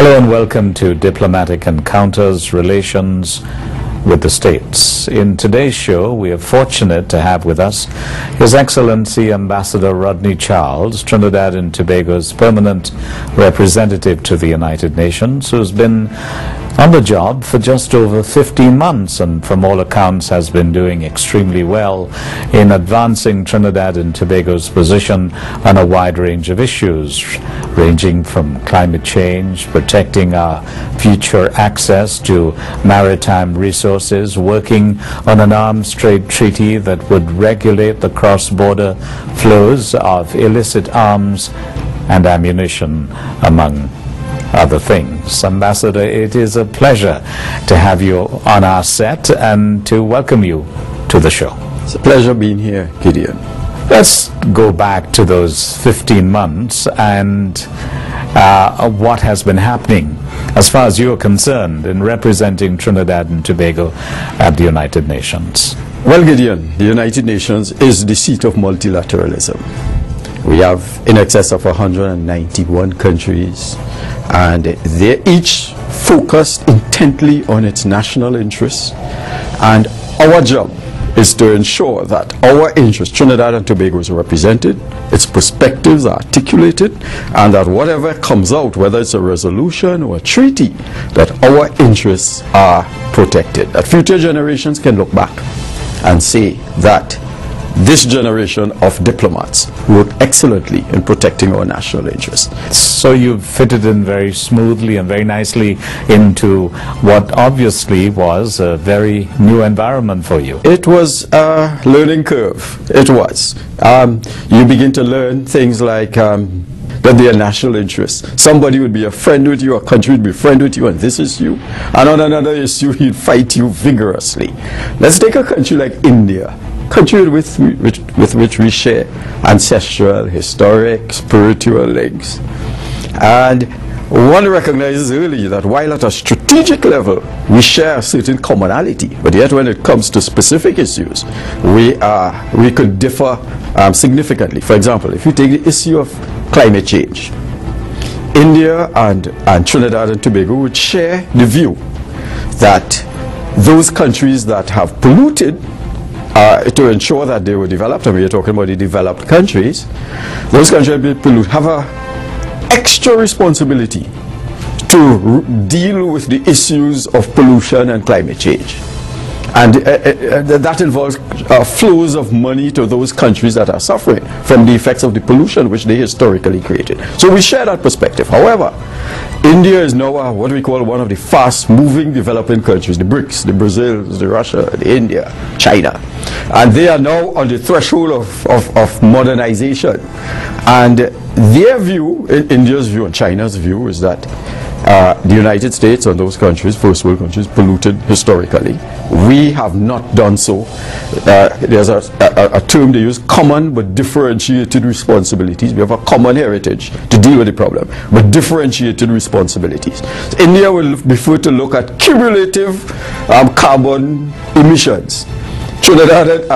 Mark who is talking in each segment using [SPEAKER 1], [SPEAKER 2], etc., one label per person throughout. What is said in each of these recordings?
[SPEAKER 1] Hello and welcome to Diplomatic Encounters, Relations with the States. In today's show, we are fortunate to have with us His Excellency Ambassador Rodney Charles, Trinidad and Tobago's permanent representative to the United Nations, who's been on the job for just over 15 months and from all accounts has been doing extremely well in advancing Trinidad and Tobago's position on a wide range of issues, ranging from climate change, protecting our future access to maritime resources, working on an arms trade treaty that would regulate the cross-border flows of illicit arms and ammunition, among other things. Ambassador, it is a pleasure to have you on our set and to welcome you to the show.
[SPEAKER 2] It's a pleasure being here, Gideon.
[SPEAKER 1] Let's go back to those 15 months and what has been happening as far as you're concerned in representing Trinidad and Tobago at the United Nations.
[SPEAKER 2] Well, Gideon, the United Nations is the seat of multilateralism. We have in excess of 191 countries, and they're each focused intently on its national interests. And our job is to ensure that our interests, Trinidad and Tobago, is represented, its perspectives are articulated, and that whatever comes out, whether it's a resolution or a treaty, that our interests are protected, that future generations can look back and say that this generation of diplomats worked excellently in protecting our national interests.
[SPEAKER 1] So you've fitted in very smoothly and very nicely into what obviously was a very new environment for you.
[SPEAKER 2] It was a learning curve. It was. You begin to learn things like that they are national interests. Somebody would be a friend with you, a country would be a friend with you, and this is you. And on another issue, he'd fight you vigorously. Let's take a country like India, country with which we share ancestral, historic, spiritual links. And one recognizes early that while at a strategic level we share a certain commonality, but yet when it comes to specific issues, we could differ significantly. For example, if you take the issue of climate change, India and Trinidad and Tobago would share the view that those countries that have polluted, to ensure that they were developed, and we are talking about the developed countries, those countries that pollute have an extra responsibility to deal with the issues of pollution and climate change. And that involves flows of money to those countries that are suffering from the effects of the pollution which they historically created. So we share that perspective. However, India is now what we call one of the fast-moving developing countries, the BRICS, the Brazil, the Russia, the India, China. And they are now on the threshold of modernization. And their view, India's view and China's view, is that the United States and those countries, first world countries, polluted historically. We have not done so. There's a term they use, common but differentiated responsibilities. We have a common heritage to deal with the problem, but differentiated responsibilities. India will prefer to look at cumulative carbon emissions. Trinidad,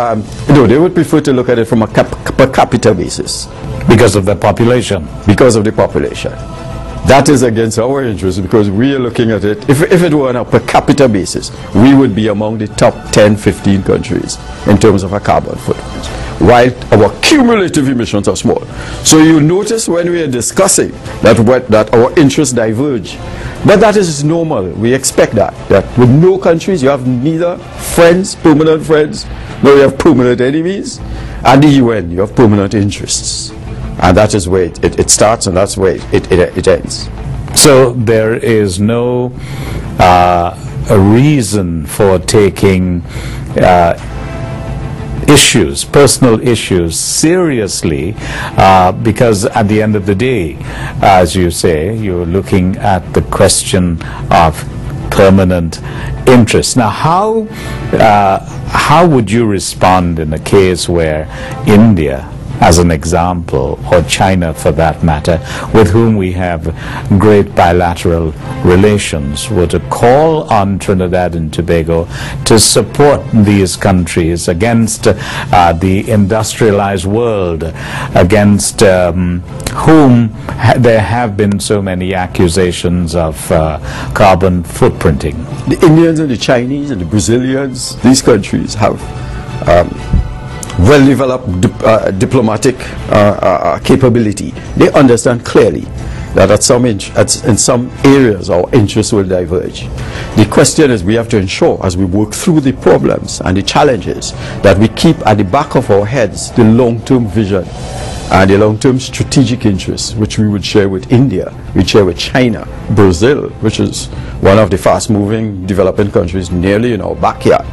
[SPEAKER 2] they would prefer to look at it from a per capita basis.
[SPEAKER 1] Because of the population?
[SPEAKER 2] Because of the population. That is against our interest, because we are looking at it, if it were on a per capita basis, we would be among the top 10, 15 countries in terms of a carbon footprint, while our cumulative emissions are small. So you notice when we are discussing that our interests diverge, but that is normal. We expect that with no countries, you have neither friends, permanent friends, nor you have permanent enemies. At the UN, you have permanent interests. And that is where it starts, and that's where it ends.
[SPEAKER 1] So there is no a reason for taking issues, personal issues, seriously, because at the end of the day, as you say, you're looking at the question of permanent interest. Now, how would you respond in a case where India as an example, or China for that matter, with whom we have great bilateral relations, were to call on Trinidad and Tobago to support these countries against the industrialized world, against whom there have been so many accusations of carbon footprinting.
[SPEAKER 2] The Indians and the Chinese and the Brazilians, these countries have well-developed diplomatic capability. They understand clearly that in some areas our interests will diverge. The question is, we have to ensure, as we work through the problems and the challenges, that we keep at the back of our heads the long-term vision and the long-term strategic interests which we would share with India, we share with China, Brazil, which is one of the fast-moving developing countries nearly in our backyard,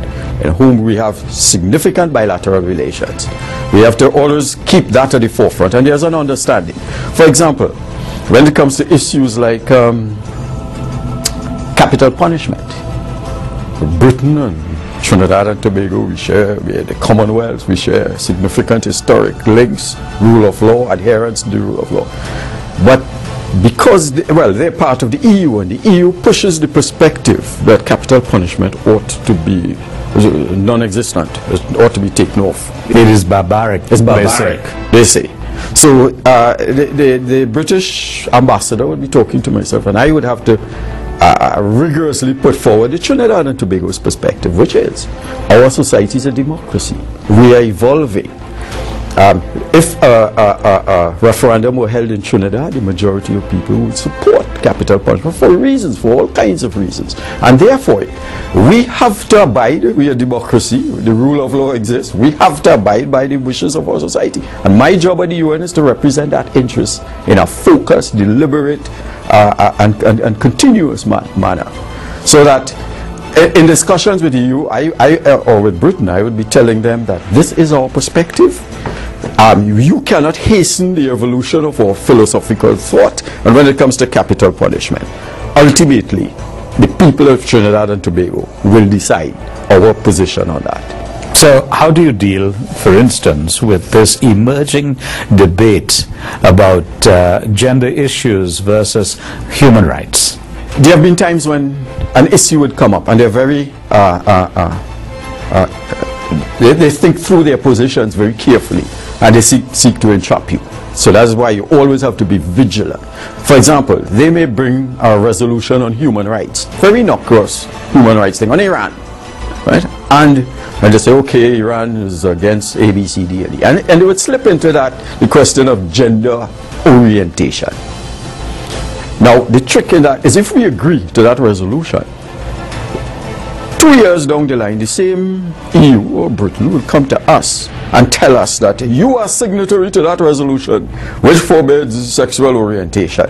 [SPEAKER 2] in whom we have significant bilateral relations. We have to always keep that at the forefront, and there's an understanding. For example, when it comes to issues like capital punishment, Britain and Trinidad and Tobago, we share the Commonwealth, we share significant historic links, rule of law, adherence to the rule of law. But because, they're part of the EU, and the EU pushes the perspective that capital punishment ought to be non-existent, it ought to be taken off.
[SPEAKER 1] It is barbaric.
[SPEAKER 2] It's barbaric, they say. So the British ambassador would be talking to myself, and I would have to rigorously put forward the Trinidad and Tobago's perspective, which is our society is a democracy. We are evolving. If a referendum were held in Trinidad, the majority of people would support capital punishment for all kinds of reasons. And therefore, we have to abide, we are a democracy, the rule of law exists, we have to abide by the wishes of our society. And my job at the UN is to represent that interest in a focused, deliberate, and continuous manner. So that in discussions with the EU or with Britain, I would be telling them that this is our perspective. You cannot hasten the evolution of our philosophical thought, and when it comes to capital punishment, ultimately the people of Trinidad and Tobago will decide our position on that.
[SPEAKER 1] So how do you deal, for instance, with this emerging debate about gender issues versus human rights?
[SPEAKER 2] There have been times when an issue would come up, and they're very they think through their positions very carefully, and they seek to entrap you. So that's why you always have to be vigilant. For example, they may bring a resolution on human rights, very innocuous human rights thing, on Iran, right? And they say, okay, Iran is against A, B, C, D, and E. And they would slip into that, the question of gender orientation. Now, the trick in that is, if we agree to that resolution, 2 years down the line, the same EU or Britain will come to us and tell us that you are signatory to that resolution which forbids sexual orientation,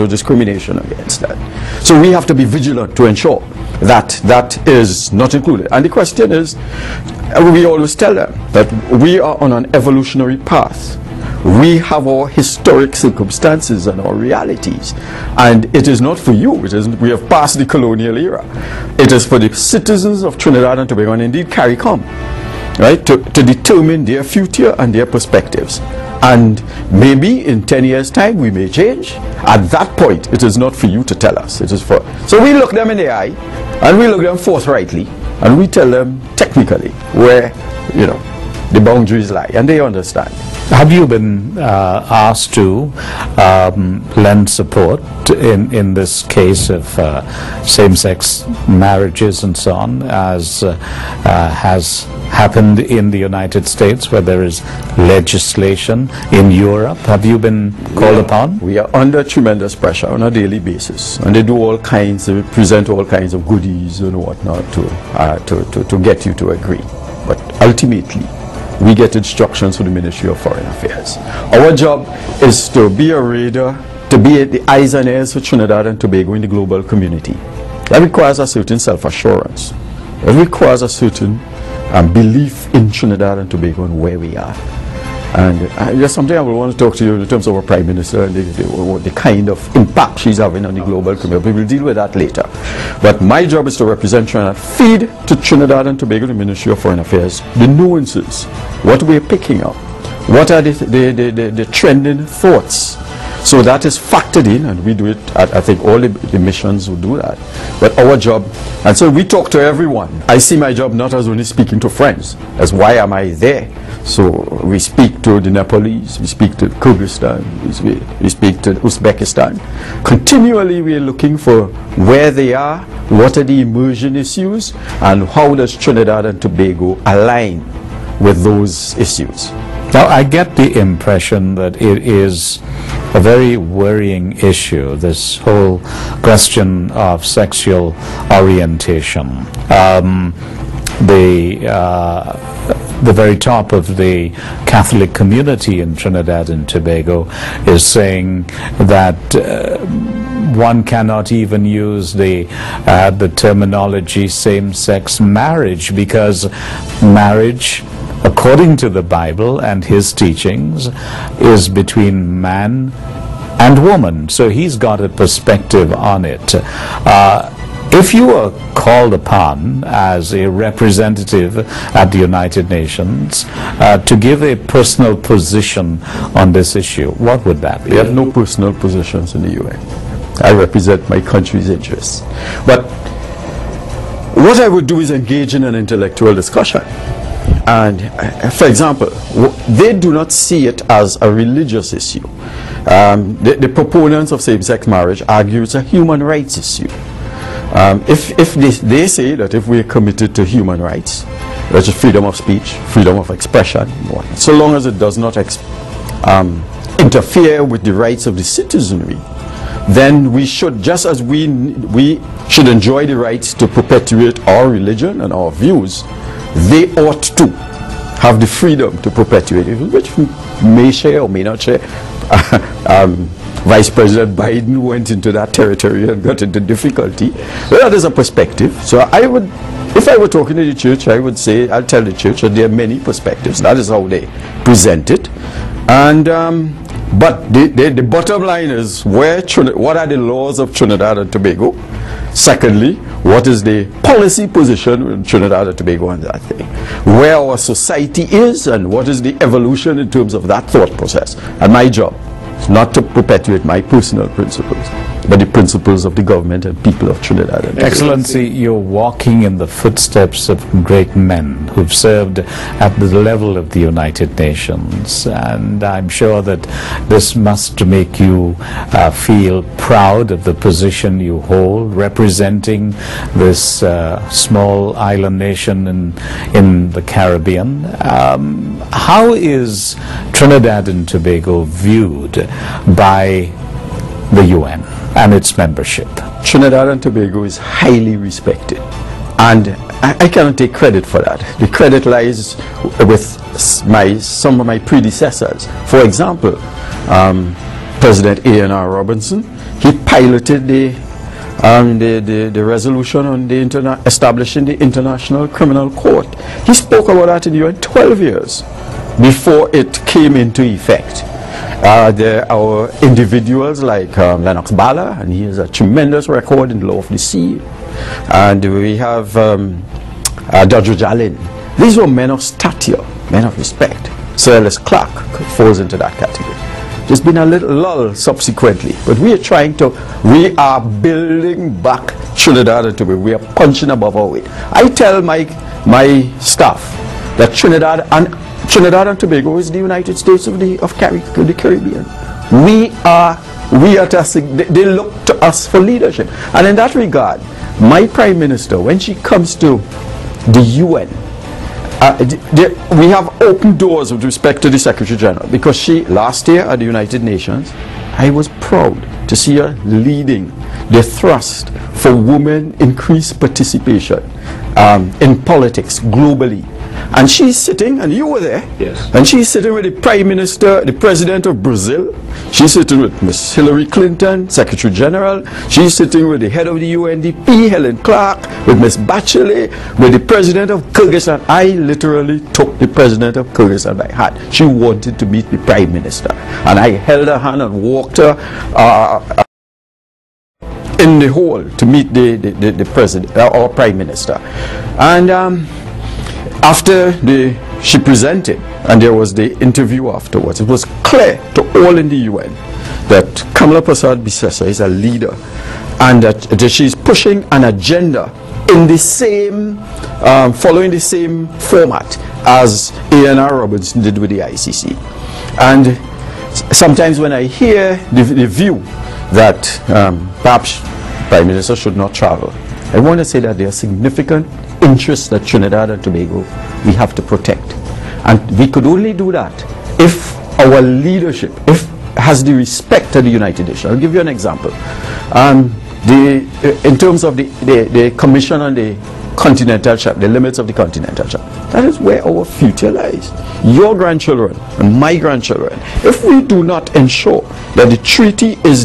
[SPEAKER 2] discrimination against that. So we have to be vigilant to ensure that that is not included. And the question is, we always tell them that we are on an evolutionary path. We have our historic circumstances and our realities, and it is not for you. We have passed the colonial era. It is for the citizens of Trinidad and Tobago, and indeed CARICOM, right, to determine their future and their perspectives. And maybe in 10 years' time we may change. At that point, it is not for you to tell us. It is for. So we look them in the eye, and we look them forthrightly, and we tell them technically where the boundaries lie, and they understand.
[SPEAKER 1] Have you been asked to lend support in this case of same-sex marriages and so on, as has happened in the United States, where there is legislation in Europe? Have you been called upon?
[SPEAKER 2] We are under tremendous pressure on a daily basis, and they do all kinds, they present all kinds of goodies and whatnot to get you to agree. But ultimately, we get instructions from the Ministry of Foreign Affairs. Our job is to be a radar, to be the eyes and ears for Trinidad and Tobago in the global community. That requires a certain self-assurance. It requires a certain belief in Trinidad and Tobago and where we are. And there's something I would want to talk to you in terms of our Prime Minister and the kind of impact she's having on the global community. We will deal with that later. But my job is to represent Trinidad, feed to Trinidad and Tobago, the Ministry of Foreign Affairs, the nuances, what we're picking up, What are the trending thoughts? So that is factored in, and we do it. I think all the missions will do that. But our job, and so we talk to everyone. I see my job not as only speaking to friends, as why am I there? So we speak to the Nepalese, we speak to Kyrgyzstan, we speak to Uzbekistan. Continually we are looking for where they are, what are the immersion issues, and how does Trinidad and Tobago align with those issues.
[SPEAKER 1] Now, I get the impression that it is a very worrying issue, this whole question of sexual orientation. The very top of the Catholic community in Trinidad and Tobago is saying that one cannot even use the terminology same-sex marriage, because marriage, according to the Bible and his teachings, is between man and woman. So he's got a perspective on it. If you are called upon as a representative at the United Nations to give a personal position on this issue, what would that be?
[SPEAKER 2] We have no personal positions in the UN. I represent my country's interests. But what I would do is engage in an intellectual discussion. And for example, they do not see it as a religious issue. The proponents of same-sex marriage argue it's a human rights issue. If they say that if we're committed to human rights, which is freedom of speech, freedom of expression, so long as it does not interfere with the rights of the citizenry, then we should, just as we should enjoy the rights to perpetuate our religion and our views, they ought to have the freedom to perpetuate it, which may share or may not share. Vice President Biden went into that territory and got into difficulty. Well, that is a perspective. So I would, if I were talking to the church, I would say, I'll tell the church that there are many perspectives. That is how they present it. And but the bottom line is, what are the laws of Trinidad and Tobago? Secondly, what is the policy position in Trinidad and Tobago on that thing? Where our society is, and what is the evolution in terms of that thought process? And my job is not to perpetuate my personal principles, but the principles of the government and people of Trinidad and Tobago.
[SPEAKER 1] Excellency, you're walking in the footsteps of great men who've served at the level of the United Nations, and I'm sure that this must make you feel proud of the position you hold, representing this small island nation in the Caribbean. How is Trinidad and Tobago viewed by the UN and its membership?
[SPEAKER 2] Trinidad and Tobago is highly respected, and I cannot take credit for that. The credit lies with some of my predecessors. For example, President A.N.R. Robinson, he piloted the resolution on the establishing the International Criminal Court. He spoke about that in the UN 12 years before it came into effect. There are individuals like Lennox Bala, and he has a tremendous record in the law of the sea. And we have Dodger Jalin. These were men of stature, men of respect. Sir Ellis Clark falls into that category. There's been a little lull subsequently, but we are building back Trinidad and Tobago. We are punching above our weight. I tell my staff that Trinidad and Tobago is the United States of the Caribbean. They look to us for leadership. And in that regard, my Prime Minister, when she comes to the UN, we have open doors with respect to the Secretary General, because last year at the United Nations, I was proud to see her leading the thrust for women increased participation in politics globally. And she's sitting, and you were there,
[SPEAKER 1] yes, and
[SPEAKER 2] she's sitting with the Prime Minister, the President of Brazil. She's sitting with Miss Hillary Clinton, Secretary General. She's sitting with the head of the UNDP, Helen Clark, with Miss Bachelet, with the President of Kyrgyzstan. I literally took the President of Kyrgyzstan by hand. She wanted to meet the Prime Minister, and I held her hand and walked her in the hall to meet the President, our Prime Minister. And after the she presented, and there was the interview afterwards, it was clear to all in the UN that Kamala Persad-Bissessar is a leader, and that she's pushing an agenda in the same, following the same format as A.N.R. Robinson did with the ICC. And sometimes when I hear the view that perhaps Prime Minister should not travel, I want to say that there are significant interests that Trinidad and Tobago we have to protect. And we could only do that if our leadership has the respect of the United Nations. I'll give you an example. In terms of the Commission on the Continental Shelf, the limits of the Continental Shelf, that is where our future lies. Your grandchildren and my grandchildren. If we do not ensure that the treaty is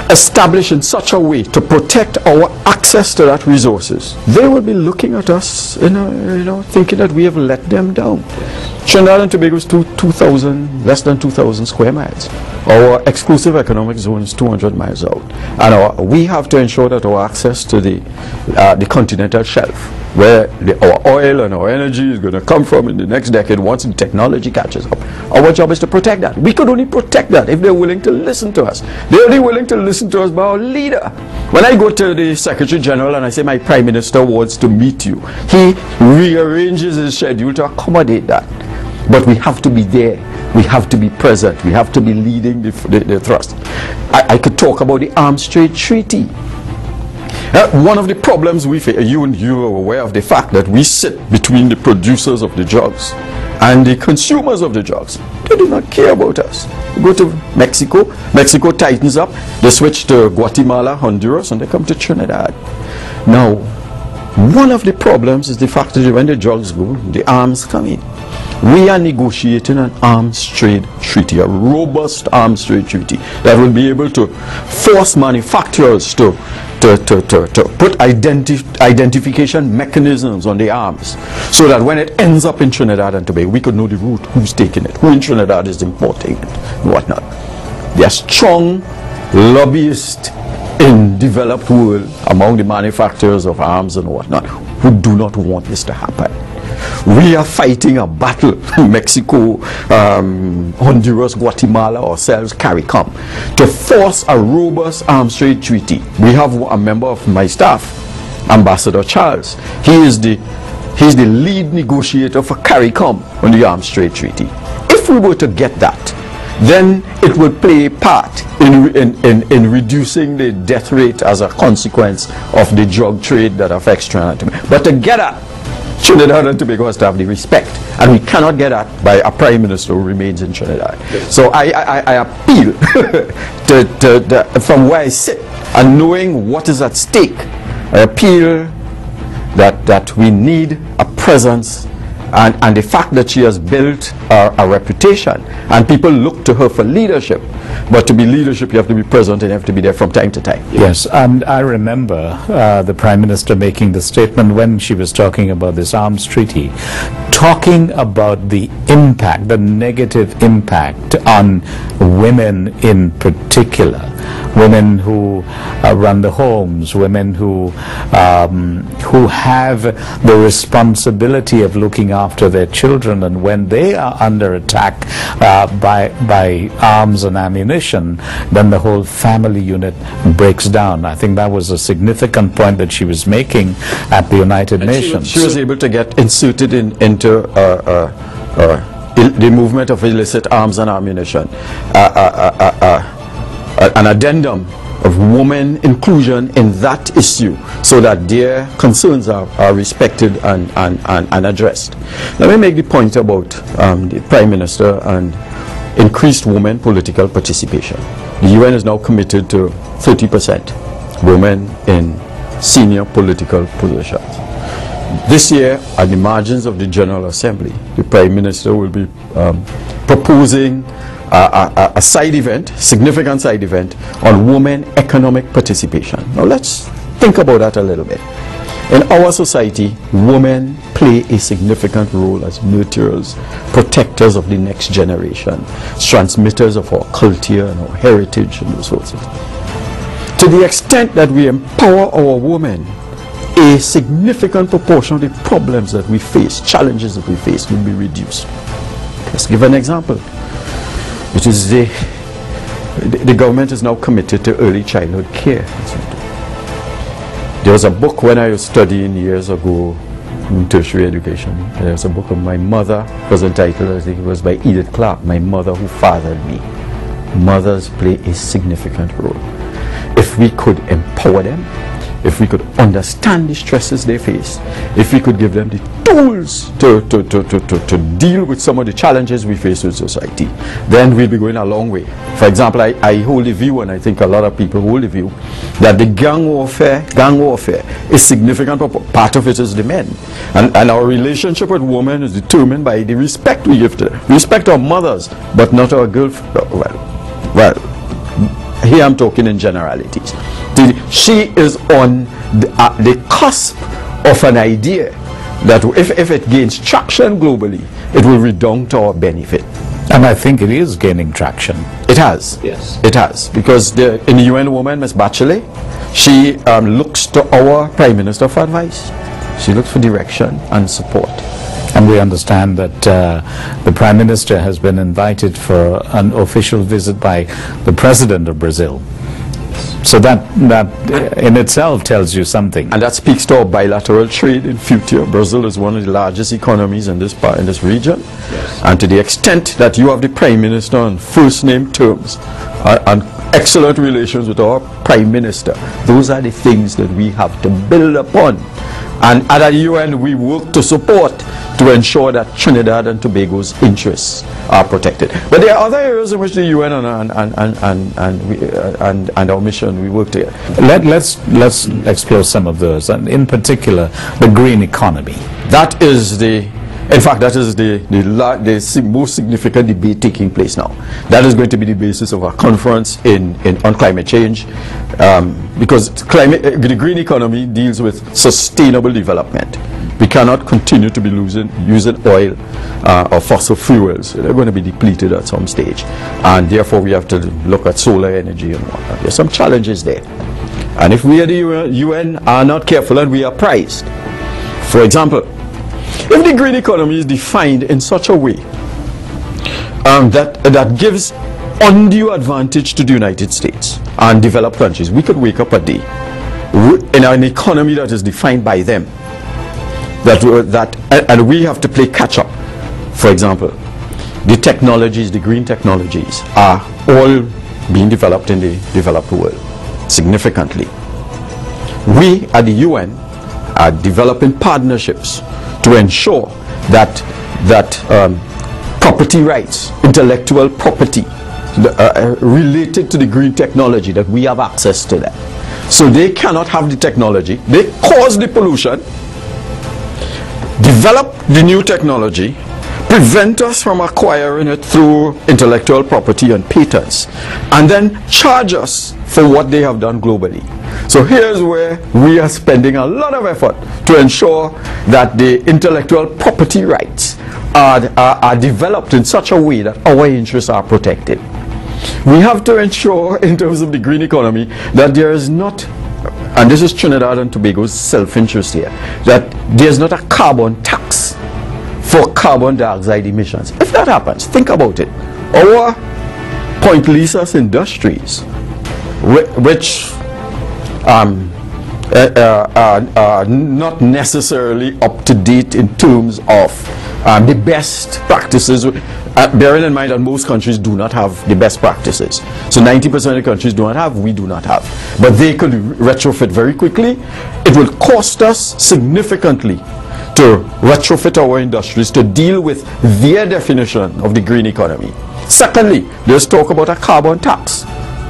[SPEAKER 2] established in such a way to protect our access to that resources, they will be looking at us, thinking that we have let them down. Trinidad and Tobago is less than 2,000 square miles. Our exclusive economic zone is 200 miles out, and we have to ensure that our access to the continental shelf, where our oil and our energy is going to come from in the next decade once the technology catches up. Our job is to protect that. We could only protect that if they're willing to listen to us. They're only willing to listen to us by our leader. When I go to the Secretary General and I say my Prime Minister wants to meet you, he rearranges his schedule to accommodate that. But we have to be there. We have to be present. We have to be leading the thrust. I could talk about the Arms Trade Treaty. One of the problems we face, you are aware of the fact that we sit between the producers of the drugs and the consumers of the drugs. They do not care about us. We go to Mexico, Mexico tightens up, they switch to Guatemala, Honduras, and they come to Trinidad. Now, one of the problems is the fact that when the drugs go, the arms come in. We are negotiating an arms trade treaty, a robust arms trade treaty that will be able to force manufacturers to put identification mechanisms on the arms, so that when it ends up in Trinidad and Tobago, we could know the route, who's taking it, who in Trinidad is importing it, and whatnot. There are strong lobbyists in developed world among the manufacturers of arms and whatnot who do not want this to happen. We are fighting a battle, Mexico, Honduras, Guatemala, ourselves, CARICOM, to force a robust arms trade treaty. We have a member of my staff, Ambassador Charles. He's the lead negotiator for CARICOM on the arms trade treaty. If we were to get that, then it would play a part in reducing the death rate as a consequence of the drug trade that affects Trinidad. But to get at Trinidad and Tobago has to have the respect, and we cannot get that by a Prime Minister who remains in Trinidad. Yes. So I appeal from where I sit, and knowing what is at stake, I appeal that we need a presence, and the fact that she has built a reputation, and people look to her for leadership. But to be leadership, you have to be present and you have to be there from time to time.
[SPEAKER 1] Yes, and I remember the Prime Minister making the statement when she was talking about this arms treaty, talking about the impact, the negative impact on women in particular, women who run the homes, women who have the responsibility of looking after their children, and when they are under attack by arms and ammunition, then the whole family unit breaks down. I think that was a significant point that she was making at the United Nations.
[SPEAKER 2] She was able to get inserted into the movement of illicit arms and ammunition, an addendum of women inclusion in that issue, so that their concerns are respected and addressed. Let me make the point about the Prime Minister and increased women political participation. The UN is now committed to 30% women in senior political positions. This year, at the margins of the General Assembly, the Prime Minister will be proposing a side event, significant side event, on women economic participation. Now let's think about that a little bit. In our society, women play a significant role as nurturers, protectors of the next generation, transmitters of our culture and our heritage and those sorts of things. To the extent that we empower our women a significant proportion of the problems that we face, challenges that we face, will be reduced. Let's give an example. It is the government is now committed to early childhood care. There was a book when I was studying years ago in tertiary education. There was a book of my mother, it was entitled, I think it was by Edith Clark, My Mother Who Fathered Me. Mothers play a significant role. If we could empower them, if we could understand the stresses they face, if we could give them the tools to deal with some of the challenges we face in society, then we'll be going a long way. For example, I hold the view, and I think a lot of people hold the view, that the gang warfare is significant. Part of it is the men. And our relationship with women is determined by the respect we give to them. We respect our mothers, but not our girlfriends. Well, here I'm talking in generalities. She is on the cusp of an idea that if it gains traction globally, it will redound to our benefit.
[SPEAKER 1] And I think it is gaining traction.
[SPEAKER 2] It has.
[SPEAKER 1] Yes.
[SPEAKER 2] It has. Because in the UN Woman, Ms. Bachelet, she looks to our Prime Minister for advice. She looks for direction and support.
[SPEAKER 1] And we understand that the Prime Minister has been invited for an official visit by the President of Brazil. So that in itself tells you something.
[SPEAKER 2] And that speaks to our bilateral trade in future. Brazil is one of the largest economies in this region. Yes. And to the extent that you have the Prime Minister on first name terms and excellent relations with our Prime Minister, those are the things that we have to build upon. And at the UN, we work to support, to ensure that Trinidad and Tobago's interests are protected. But there are other areas in which the UN and our mission, we work together.
[SPEAKER 1] Let's explore some of those, and in particular, the green economy.
[SPEAKER 2] That is in fact, that is the most significant debate taking place now. That is going to be the basis of our conference on climate change, because the green economy deals with sustainable development. We cannot continue to be using oil or fossil fuels. They're going to be depleted at some stage, and therefore we have to look at solar energy and whatnot. There's some challenges there, and if we at the UN are not careful and we are priced, for example, if the green economy is defined in such a way that gives undue advantage to the United States and developed countries, we could wake up a day in an economy that is defined by them, and we have to play catch up. For example, the technologies, the green technologies, are all being developed in the developed world significantly. We at the UN are developing partnerships to ensure that property rights, intellectual property related to the green technology, that we have access to that. So they cannot have the technology, they cause the pollution, develop the new technology, prevent us from acquiring it through intellectual property and patents, and then charge us for what they have done globally. So here's where we are spending a lot of effort to ensure that the intellectual property rights are developed in such a way that our interests are protected. We have to ensure, in terms of the green economy, that there is not, and this is Trinidad and Tobago's self-interest here, that there's not a carbon tax for carbon dioxide emissions. If that happens, think about it. Our Point Lisa's industries, which are not necessarily up to date in terms of the best practices, bearing in mind that most countries do not have the best practices. So 90% of the countries do not have, we do not have. But they could retrofit very quickly. It will cost us significantly to retrofit our industries to deal with their definition of the green economy. Secondly, there's talk about a carbon tax.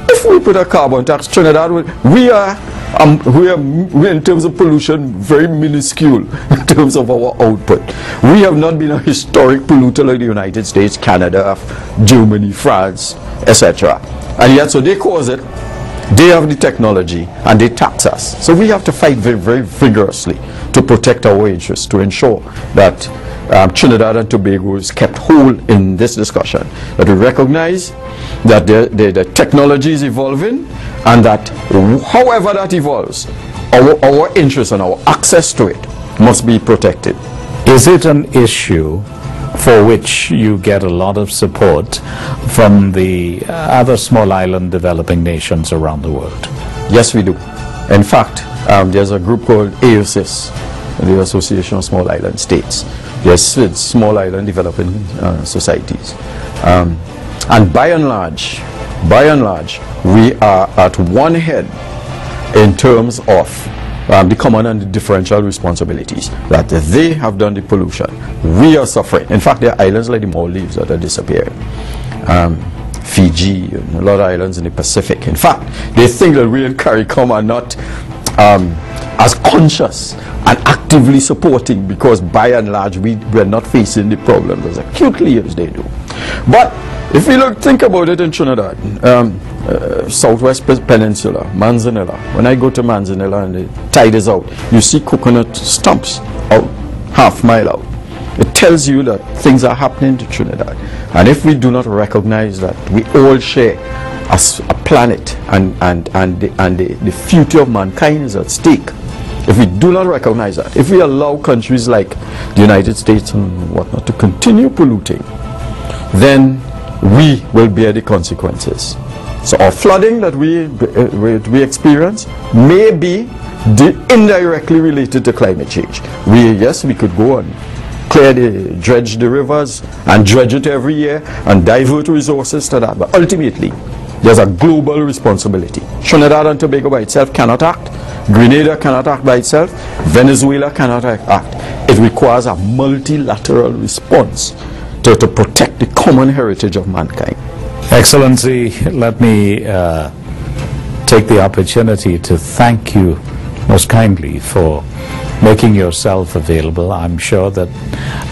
[SPEAKER 2] If we put a carbon tax, Trinidad, we are in terms of pollution very minuscule in terms of our output. We have not been a historic polluter like the United States, Canada, Germany, France, etc. And yet, so they cause it, They have the technology and they tax us. So we have to fight very, very vigorously to protect our interests, to ensure that Trinidad and Tobago is kept whole in this discussion. That we recognize that the technology is evolving, and that however that evolves, our interests and our access to it must be protected.
[SPEAKER 1] Is it an issue for which you get a lot of support from the other small island developing nations around the world?
[SPEAKER 2] Yes, we do. In fact, there's a group called AOSIS, the Association of Small Island States. Yes, it's small island developing societies. And by and large, we are at one head in terms of the common and the differential responsibilities, that they have done the pollution. We are suffering. In fact, there are islands like the Maldives that are disappearing. Fiji, and a lot of islands in the Pacific. In fact, they think that we in CARICOM are not as conscious and actively supporting, because by and large we are not facing the problems as acutely as they do. But if we think about it in Trinidad, Southwest Peninsula, Manzanilla. When I go to Manzanilla and the tide is out, you see coconut stumps out, half-mile out. It tells you that things are happening to Trinidad. And if we do not recognize that we all share as a planet, and the future of mankind is at stake, if we do not recognize that, if we allow countries like the United States and whatnot to continue polluting, then we will bear the consequences. So our flooding that we experience may be indirectly related to climate change. Yes, we could go and dredge the rivers and dredge it every year and divert resources to that, but ultimately there's a global responsibility. Trinidad and Tobago by itself cannot act. Grenada cannot act by itself. Venezuela cannot act. It requires a multilateral response to protect the common heritage of mankind.
[SPEAKER 1] Excellency, let me take the opportunity to thank you most kindly for making yourself available. I'm sure that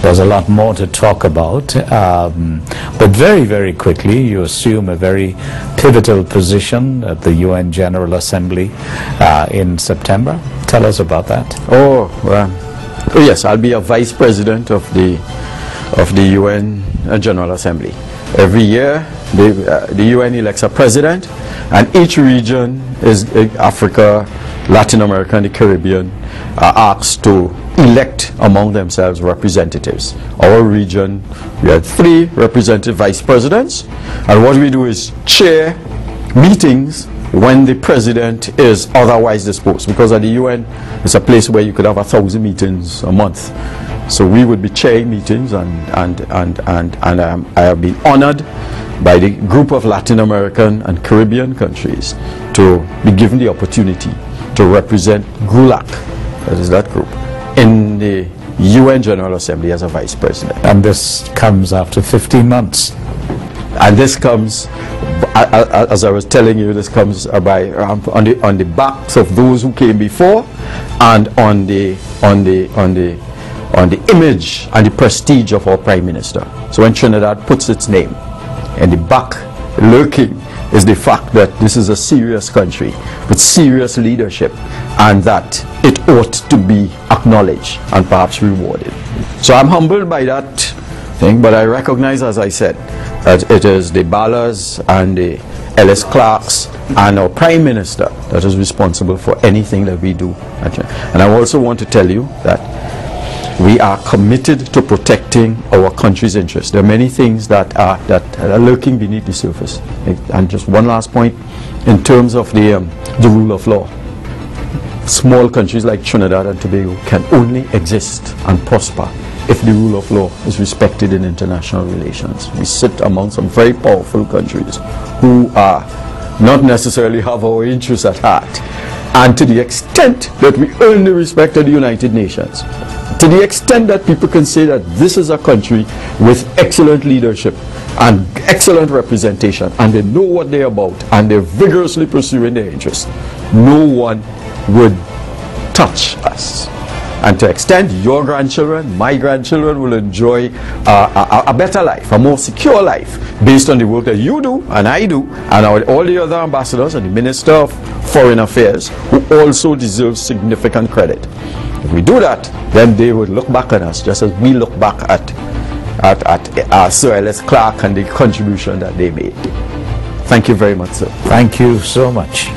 [SPEAKER 1] there's a lot more to talk about, but very, very quickly you assume a very pivotal position at the UN General Assembly in September. Tell us about that.
[SPEAKER 2] Oh yes, I'll be a vice president of the UN General Assembly. Every year the UN elects a president, and each region is Africa, Latin America and the Caribbean are asked to elect among themselves representatives. Our region, we had 3 representative vice presidents, and what we do is chair meetings when the president is otherwise disposed, because at the UN it's a place where you could have 1,000 meetings a month. So we would be chairing meetings, and I have been honored by the group of Latin American and Caribbean countries to be given the opportunity to represent GULAC, that is that group, in the UN General Assembly as a vice president.
[SPEAKER 1] And this comes after 15 months.
[SPEAKER 2] And this comes, as I was telling you, this comes by on the backs of those who came before, and on the image and the prestige of our Prime Minister. So when Trinidad puts its name, in the back lurking is the fact that this is a serious country with serious leadership, and that it ought to be acknowledged and perhaps rewarded. So I'm humbled by that thing, but I recognize, as I said, that it is the Ballas and the Ellis Clarks and our Prime Minister that is responsible for anything that we do. And I also want to tell you that we are committed to protecting our country's interests. There are many things that are lurking beneath the surface. And just one last point, in terms of the rule of law. Small countries like Trinidad and Tobago can only exist and prosper if the rule of law is respected in international relations. We sit among some very powerful countries who are not necessarily have our interests at heart. And to the extent that we earn the respect of the United Nations, to the extent that people can say that this is a country with excellent leadership and excellent representation, and they know what they're about, and they're vigorously pursuing their interests, no one would touch us. and to extend your grandchildren, my grandchildren will enjoy a better life, a more secure life, based on the work that you do and I do, and all the other ambassadors and the Minister of Foreign Affairs, who also deserve significant credit. If we do that, then they would look back on us just as we look back at Sir Ellis Clark and the contribution that they made. Thank you very much, sir.
[SPEAKER 1] Thank you so much.